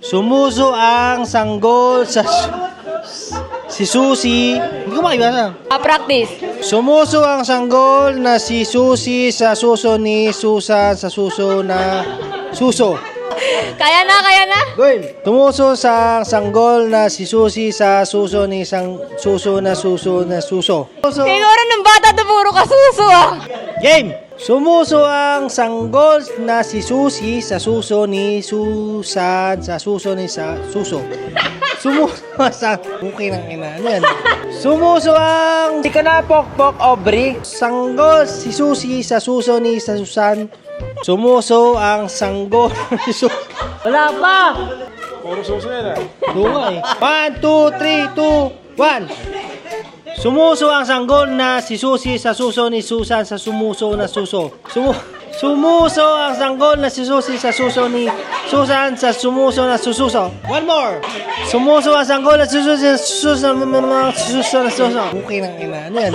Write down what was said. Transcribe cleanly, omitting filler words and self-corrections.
Sumuso ang sanggol sa si Susi. Hindi ko makibasa. Practice. Sumuso ang sanggol na si Susi sa suso ni Susan sa suso na suso. Kaya na. Going. Tumuso sa sanggol na si Susi sa suso ni suso na suso na suso. Siguro ng bata to puro kasuso ah. Game. Sumuso ang sanggol na si Susi sa suso ni Susan sa suso ni sa suso. Sumuso sa okay ng ina. Ano yan? Sumuso ang di ka na pokpok Aubrey. Sanggol si Susi sa suso ni sa Susan. Sumuso ang sanggol ni Susi. Wala pa! Puro suso yan ah. Dunga eh. 1, 2, 3, 2, 1. Sumuso ang sanggol na si Susi sa suso ni Susan sa sumuso na suso. Sumuso ang sanggol na si Susi sa suso ni Susan sa sumuso na sususo. One more. Sumuso ang sanggol na si Susi sa suso na suso. Okay ng ina. Ano yan?